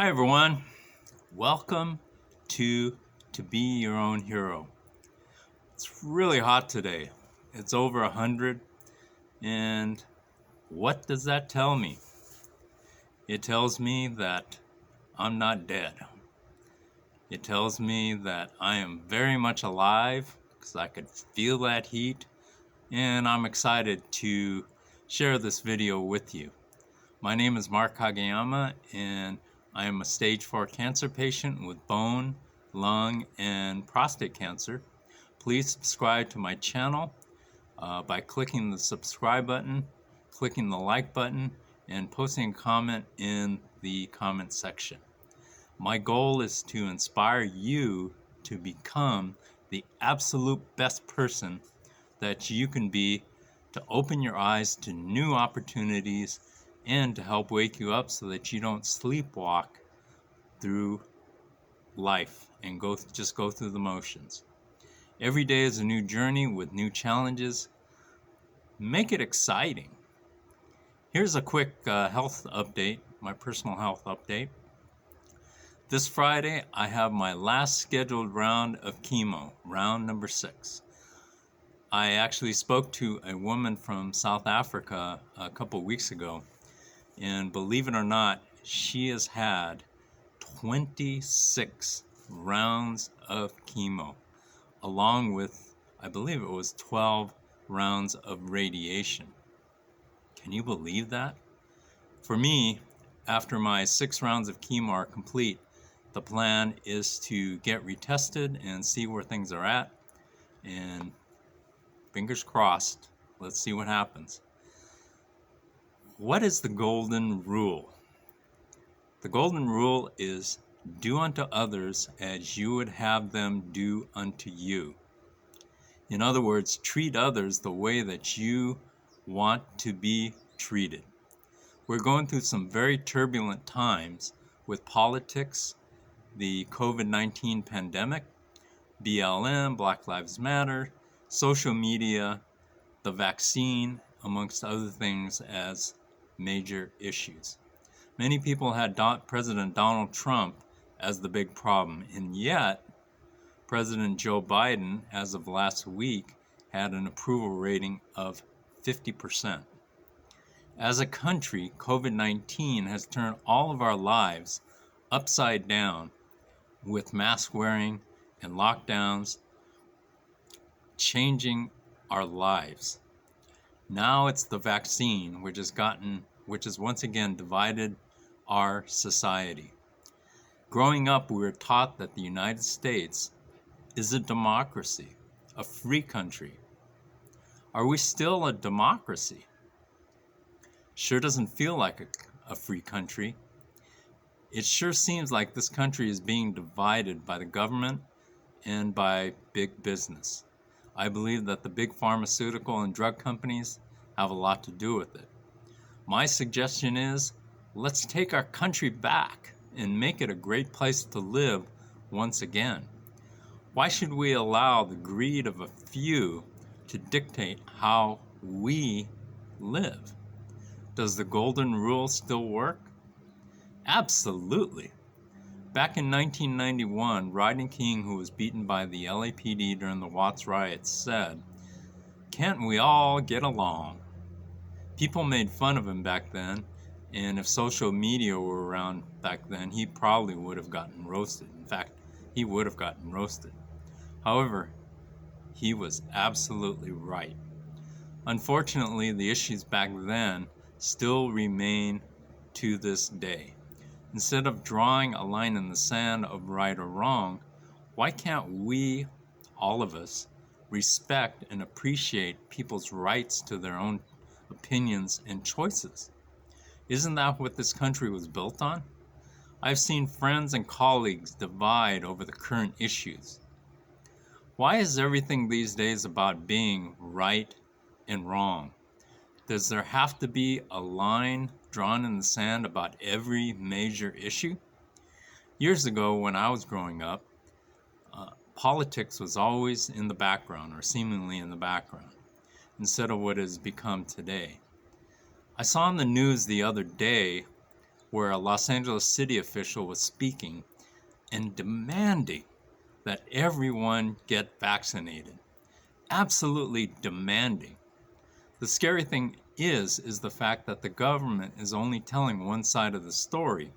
Hi everyone, welcome to Be Your Own Hero. It's really hot today. It's over 100, and what does that tell me? It tells me that I'm not dead. It tells me that I am very much alive because I could feel that heat, and I'm excited to share this video with you. My name is Mark Kageyama, and I am a stage 4 cancer patient with bone, lung, and prostate cancer. Please subscribe to my channel by clicking the subscribe button, clicking the like button, and posting a comment in the comment section. My goal is to inspire you to become the absolute best person that you can be, to open your eyes to new opportunities, and to help wake you up so that you don't sleepwalk through life and just go through the motions. Every day is a new journey with new challenges. Make it exciting. Here's a quick health update, my personal health update. This Friday, I have my last scheduled round of chemo, round number 6. I actually spoke to a woman from South Africa a couple weeks ago, and believe it or not, she has had 26 rounds of chemo, along with, I believe it was 12 rounds of radiation. Can you believe that? For me, after my 6 rounds of chemo are complete, the plan is to get retested and see where things are at, and fingers crossed, let's see what happens. What is the golden rule? The golden rule is do unto others as you would have them do unto you. In other words, treat others the way that you want to be treated. We're going through some very turbulent times with politics, the COVID-19 pandemic, BLM, Black Lives Matter, social media, the vaccine, amongst other things as major issues. Many people had President Donald Trump as the big problem, and yet President Joe Biden, as of last week, had an approval rating of 50%. As a country, COVID-19 has turned all of our lives upside down with mask wearing and lockdowns, changing our lives. Now it's the vaccine which has once again divided our society. Growing up, we were taught that the United States is a democracy, a free country. Are we still a democracy? Sure doesn't feel like a free country. It sure seems like this country is being divided by the government and by big business. I believe that the big pharmaceutical and drug companies have a lot to do with it. My suggestion is, let's take our country back and make it a great place to live once again. Why should we allow the greed of a few to dictate how we live? Does the golden rule still work? Absolutely. Back in 1991, Rodney King, who was beaten by the LAPD during the Watts riots, said, "Can't we all get along?" People made fun of him back then, and if social media were around back then, he probably would have gotten roasted. In fact, he would have gotten roasted. However, he was absolutely right. Unfortunately, the issues back then still remain to this day. Instead of drawing a line in the sand of right or wrong, why can't we, all of us, respect and appreciate people's rights to their own opinions and choices? Isn't that what this country was built on? I've seen friends and colleagues divide over the current issues. Why is everything these days about being right and wrong? Does there have to be a line drawn in the sand about every major issue? Years ago, when I was growing up, politics was always in the background, or seemingly in the background, instead of what it has become today. I saw on the news the other day where a Los Angeles city official was speaking and demanding that everyone get vaccinated. Absolutely demanding. The scary thing is the fact that the government is only telling one side of the story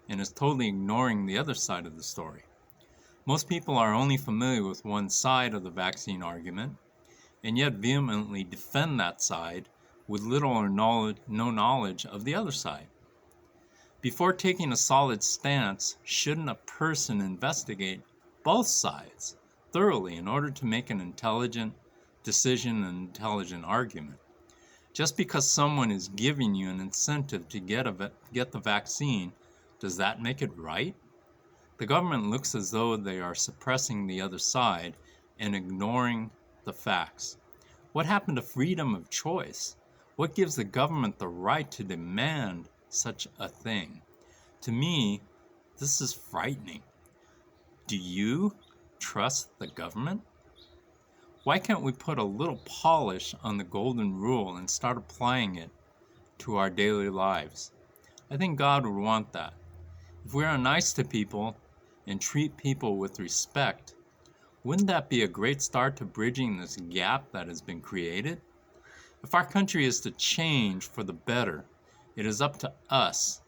and is totally ignoring the other side of the story. Most people are only familiar with one side of the vaccine argument, and yet vehemently defend that side with little or no knowledge of the other side. Before taking a solid stance, shouldn't a person investigate both sides thoroughly in order to make an intelligent decision and intelligent argument? Just because someone is giving you an incentive to get the vaccine, does that make it right? The government looks as though they are suppressing the other side and ignoring the facts. What happened to freedom of choice? What gives the government the right to demand such a thing? To me, this is frightening. Do you trust the government? Why can't we put a little polish on the golden rule and start applying it to our daily lives? I think God would want that. If we are nice to people and treat people with respect, wouldn't that be a great start to bridging this gap that has been created? If our country is to change for the better, it is up to us,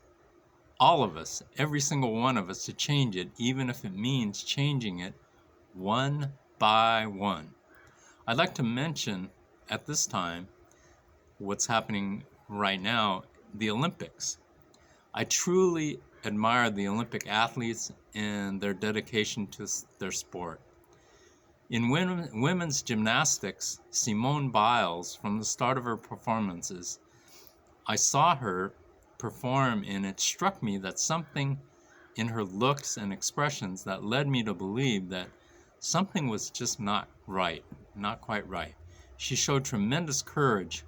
all of us, every single one of us, to change it, even if it means changing it one by one. I'd like to mention at this time what's happening right now, the Olympics. I truly admire the Olympic athletes and their dedication to their sport. In women's gymnastics, Simone Biles, from the start of her performances, I saw her perform, and it struck me that something in her looks and expressions that led me to believe that something was just not right, not quite right. She showed tremendous courage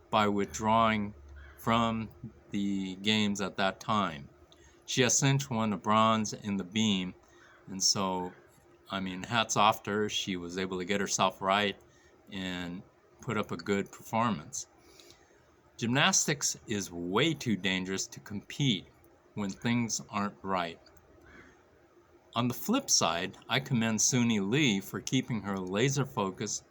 by withdrawing from the games at that time. She has since won a bronze in the beam, and so, hats off to her. She was able to get herself right and put up a good performance. Gymnastics is way too dangerous to compete when things aren't right. On the flip side, I commend Suni Lee for keeping her laser focus,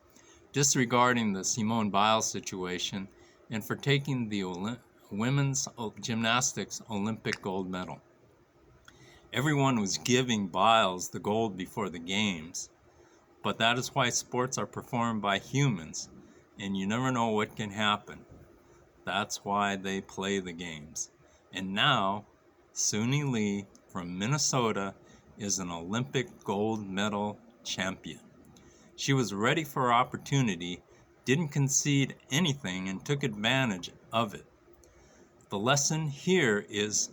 disregarding the Simone Biles situation, and for taking the women's gymnastics Olympic gold medal. Everyone was giving Biles the gold before the games, but that is why sports are performed by humans, and you never know what can happen. That's why they play the games. And now, Suni Lee from Minnesota is an Olympic gold medal champion. She was ready for her opportunity, didn't concede anything, and took advantage of it. The lesson here is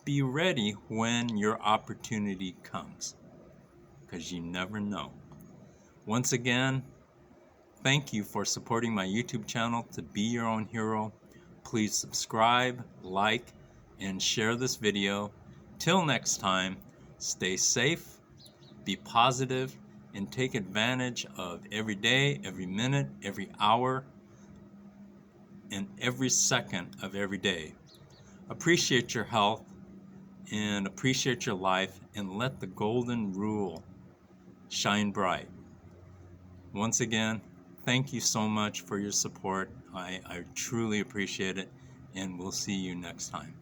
be ready when your opportunity comes, because you never know. Once again, thank you for supporting my YouTube channel, To Be Your Own Hero. Please subscribe, like, and share this video. Till next time, stay safe, be positive, and take advantage of every day, every minute, every hour, and every second of every day. Appreciate your health and appreciate your life, and let the golden rule shine bright. Once again, thank you so much for your support. I truly appreciate it, and we'll see you next time.